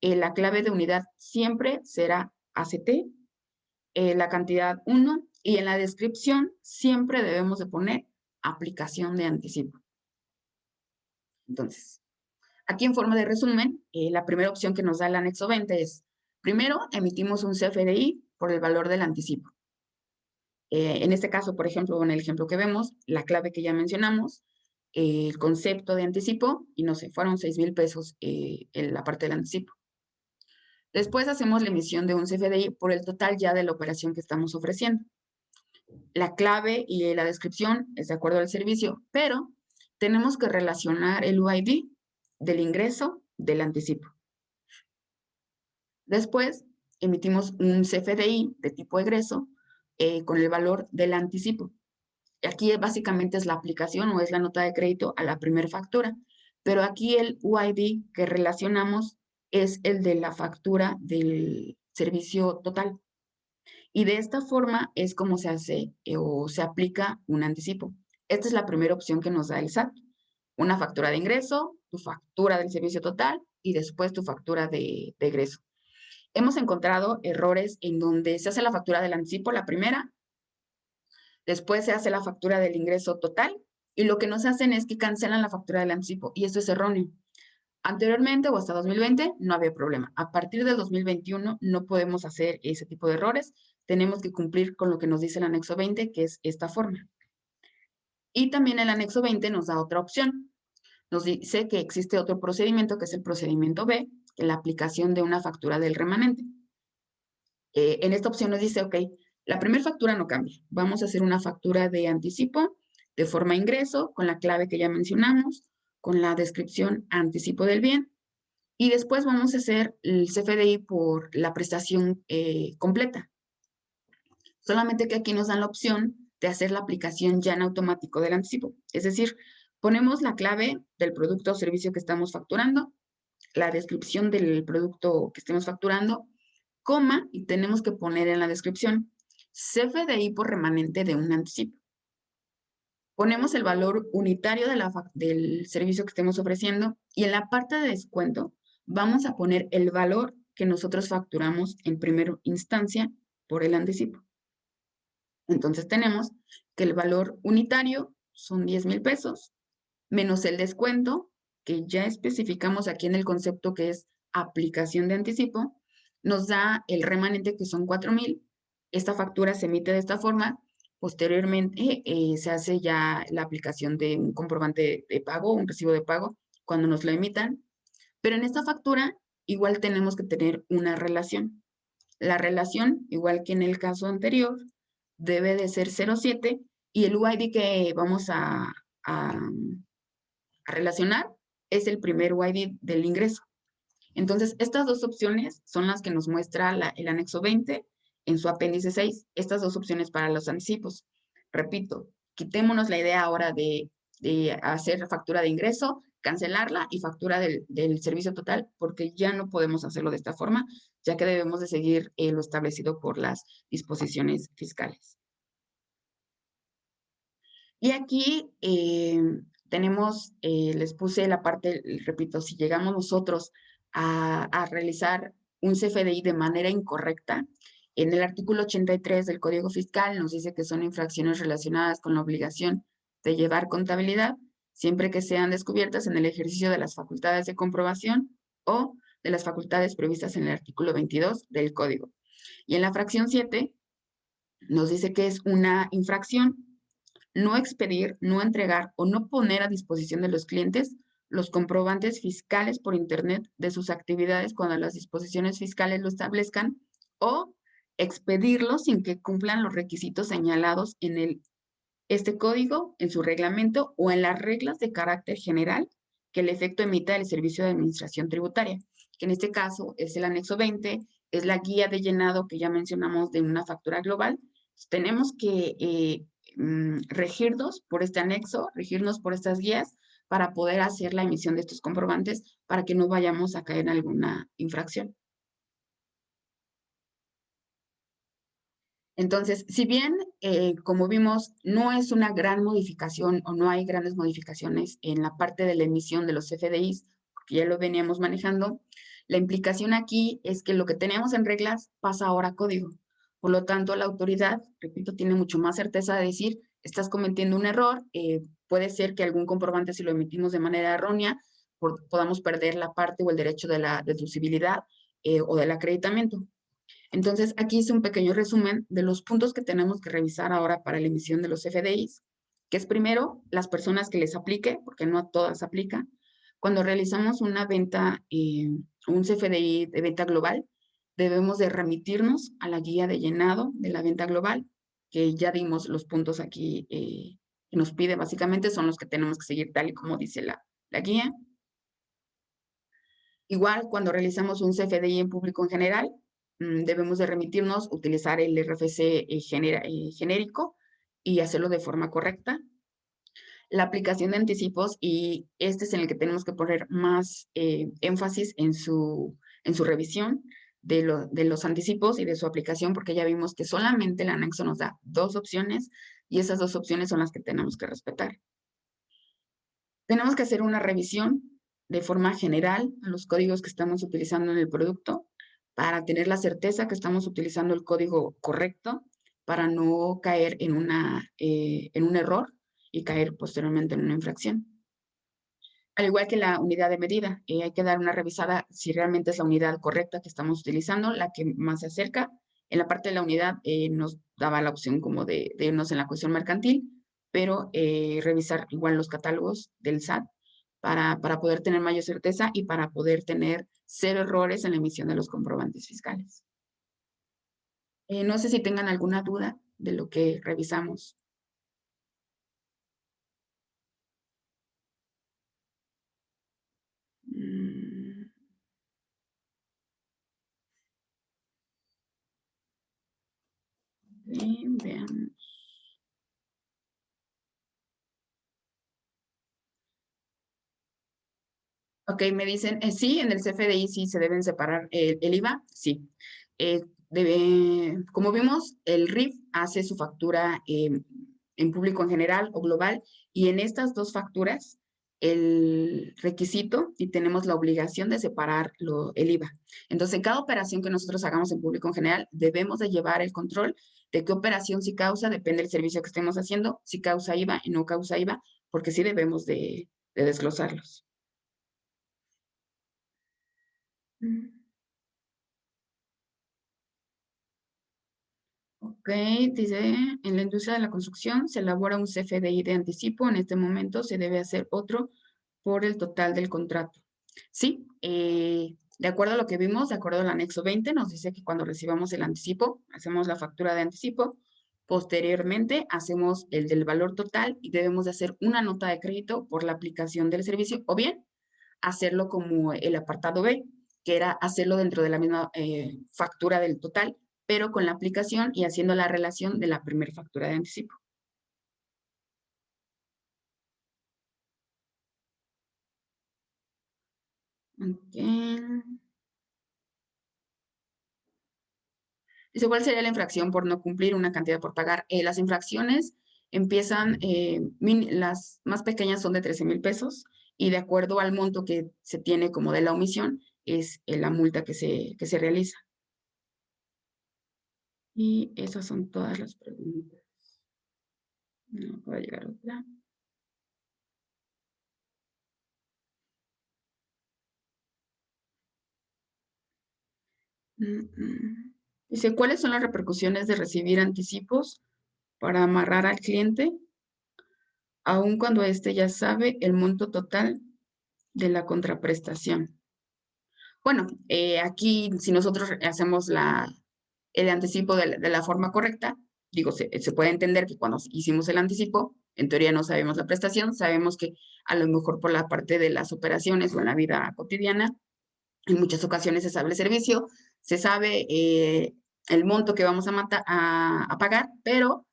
La clave de unidad siempre será ACT, la cantidad 1 y en la descripción siempre debemos de poner aplicación de anticipo. Entonces, aquí en forma de resumen, la primera opción que nos da el anexo 20 es, primero, emitimos un CFDI por el valor del anticipo. En este caso, por ejemplo, en el ejemplo que vemos, la clave que ya mencionamos, el concepto de anticipo, y no sé, fueron 6,000 pesos en la parte del anticipo. Después hacemos la emisión de un CFDI por el total ya de la operación que estamos ofreciendo. La clave y la descripción es de acuerdo al servicio, pero tenemos que relacionar el UID del ingreso del anticipo. Después, emitimos un CFDI de tipo egreso con el valor del anticipo. Aquí básicamente es la aplicación o es la nota de crédito a la primera factura, pero aquí el UID que relacionamos es el de la factura del servicio total. Y de esta forma es como se hace o se aplica un anticipo. Esta es la primera opción que nos da el SAT. Una factura de ingreso, tu factura del servicio total y después tu factura de egreso. Hemos encontrado errores en donde se hace la factura del anticipo, la primera, después se hace la factura del ingreso total y lo que nos hacen es que cancelan la factura del anticipo y esto es erróneo. Anteriormente o hasta 2020 no había problema. A partir del 2021 no podemos hacer ese tipo de errores. Tenemos que cumplir con lo que nos dice el anexo 20, que es esta forma. Y también el anexo 20 nos da otra opción. Nos dice que existe otro procedimiento, que es el procedimiento B, la aplicación de una factura del remanente. En esta opción nos dice, ok, la primera factura no cambia. Vamos a hacer una factura de anticipo de forma ingreso, con la clave que ya mencionamos, con la descripción anticipo del bien, y después vamos a hacer el CFDI por la prestación completa. Solamente que aquí nos dan la opción de hacer la aplicación ya en automático del anticipo. Es decir, ponemos la clave del producto o servicio que estamos facturando, la descripción del producto que estemos facturando, coma, y tenemos que poner en la descripción CFDI por remanente de un anticipo. Ponemos el valor unitario del servicio que estemos ofreciendo y en la parte de descuento vamos a poner el valor que nosotros facturamos en primera instancia por el anticipo. Entonces tenemos que el valor unitario son 10,000 pesos, menos el descuento, que ya especificamos aquí en el concepto que es aplicación de anticipo, nos da el remanente que son 4,000. Esta factura se emite de esta forma. Posteriormente se hace ya la aplicación de un comprobante de pago, un recibo de pago, cuando nos lo emitan. Pero en esta factura igual tenemos que tener una relación. La relación, igual que en el caso anterior, debe de ser 07 y el UID que vamos a relacionar es el primer UID del ingreso. Entonces, estas dos opciones son las que nos muestra el anexo 20 en su apéndice 6. Estas dos opciones para los anticipos. Repito, quitémonos la idea ahora de hacer factura de ingreso, cancelarla y factura del servicio total, porque ya no podemos hacerlo de esta forma, ya que debemos de seguir lo establecido por las disposiciones fiscales. Y aquí tenemos, les puse la parte, repito, si llegamos nosotros a realizar un CFDI de manera incorrecta, en el artículo 83 del Código Fiscal nos dice que son infracciones relacionadas con la obligación de llevar contabilidad, siempre que sean descubiertas en el ejercicio de las facultades de comprobación o de las facultades previstas en el artículo 22 del Código. Y en la fracción 7 nos dice que es una infracción no expedir, no entregar o no poner a disposición de los clientes los comprobantes fiscales por Internet de sus actividades cuando las disposiciones fiscales lo establezcan o expedirlos sin que cumplan los requisitos señalados en este código, en su reglamento o en las reglas de carácter general que el efecto emita el Servicio de Administración Tributaria, que en este caso es el anexo 20, es la guía de llenado que ya mencionamos de una factura global. Tenemos que regirnos por este anexo, regirnos por estas guías para poder hacer la emisión de estos comprobantes para que no vayamos a caer en alguna infracción. Entonces, si bien, como vimos, no es una gran modificación o no hay grandes modificaciones en la parte de la emisión de los FDIs, porque ya lo veníamos manejando, la implicación aquí es que lo que teníamos en reglas pasa ahora a código. Por lo tanto, la autoridad, repito, tiene mucho más certeza de decir, estás cometiendo un error, puede ser que algún comprobante, si lo emitimos de manera errónea, podamos perder la parte o el derecho de la deducibilidad o del acreditamiento. Entonces, aquí hice un pequeño resumen de los puntos que tenemos que revisar ahora para la emisión de los FDIs, que es primero las personas que les aplique, porque no a todas aplica. Cuando realizamos una venta, un CFDI de venta global, debemos de remitirnos a la guía de llenado de la venta global, que ya dimos los puntos aquí que nos pide básicamente, son los que tenemos que seguir tal y como dice la guía. Igual, cuando realizamos un CFDI en público en general, debemos de remitirnos, utilizar el RFC genérico y hacerlo de forma correcta. La aplicación de anticipos, y este es en el que tenemos que poner más énfasis en su revisión de los anticipos y de su aplicación, porque ya vimos que solamente el anexo nos da dos opciones y esas dos opciones son las que tenemos que respetar. Tenemos que hacer una revisión de forma general a los códigos que estamos utilizando en el producto para tener la certeza que estamos utilizando el código correcto para no caer en un error y caer posteriormente en una infracción. Al igual que la unidad de medida, hay que dar una revisada si realmente es la unidad correcta que estamos utilizando, la que más se acerca. En la parte de la unidad nos daba la opción como de irnos en la cuestión mercantil, pero revisar igual los catálogos del SAT para poder tener mayor certeza y para poder tener cero errores en la emisión de los comprobantes fiscales. No sé si tengan alguna duda de lo que revisamos. Veamos. Ok, me dicen, sí, en el CFDI sí se deben separar el IVA, sí. como vimos, el RIF hace su factura en público en general o global, y en estas dos facturas, el requisito y tenemos la obligación de separar el IVA. Entonces, en cada operación que nosotros hagamos en público en general, debemos de llevar el control de qué operación sí causa, depende del servicio que estemos haciendo, si causa IVA y no causa IVA, porque sí debemos de desglosarlos. Ok, dice, en la industria de la construcción se elabora un CFDI de anticipo, en este momento se debe hacer otro por el total del contrato. Sí, de acuerdo a lo que vimos, de acuerdo al anexo 20, nos dice que cuando recibamos el anticipo, hacemos la factura de anticipo, posteriormente hacemos el del valor total y debemos de hacer una nota de crédito por la aplicación del servicio, o bien hacerlo como el apartado B, que era hacerlo dentro de la misma factura del total, pero con la aplicación y haciendo la relación de la primera factura de anticipo. Okay. Dice, ¿cuál sería la infracción por no cumplir una cantidad por pagar? Las infracciones empiezan, las más pequeñas son de 13,000 pesos y de acuerdo al monto que se tiene como de la omisión es la multa que se realiza. Y esas son todas las preguntas. No puede llegar otra. Dice, ¿cuáles son las repercusiones de recibir anticipos para amarrar al cliente, aun cuando éste ya sabe el monto total de la contraprestación? Bueno, aquí si nosotros hacemos el anticipo de la forma correcta, digo, se puede entender que cuando hicimos el anticipo, en teoría no sabemos la prestación, sabemos que a lo mejor por la parte de las operaciones o en la vida cotidiana, en muchas ocasiones se sabe el servicio, se sabe el monto que vamos a pagar, pero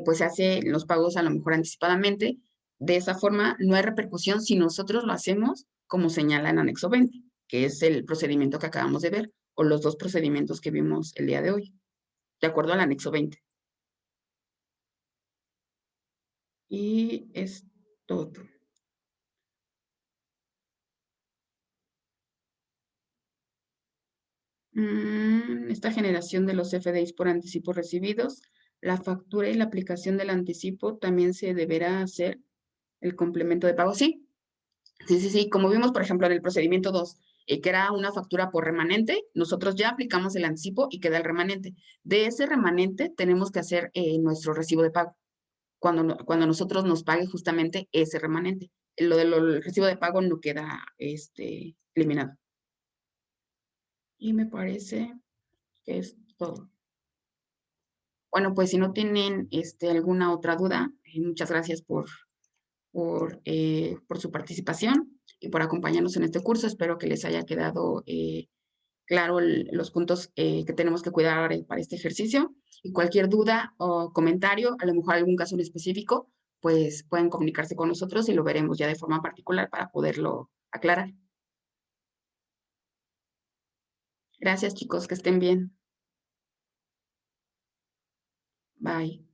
pues se hacen los pagos a lo mejor anticipadamente. De esa forma no hay repercusión si nosotros lo hacemos como señala en anexo 20, que es el procedimiento que acabamos de ver, o los dos procedimientos que vimos el día de hoy, de acuerdo al anexo 20. Y es todo. Esta generación de los FDIs por anticipos recibidos, la factura y la aplicación del anticipo también se deberá hacer el complemento de pago. Sí, sí, sí, sí. Como vimos, por ejemplo, en el procedimiento 2, que era una factura por remanente, nosotros ya aplicamos el anticipo y queda el remanente. De ese remanente tenemos que hacer nuestro recibo de pago cuando nosotros nos pague justamente ese remanente. El recibo de pago no queda eliminado. Y me parece que es todo. Bueno, pues si no tienen alguna otra duda, muchas gracias por su participación y por acompañarnos en este curso. Espero que les haya quedado claro los puntos que tenemos que cuidar para este ejercicio. Y cualquier duda o comentario, a lo mejor algún caso en específico, pues pueden comunicarse con nosotros y lo veremos ya de forma particular para poderlo aclarar. Gracias, chicos, que estén bien. Bye.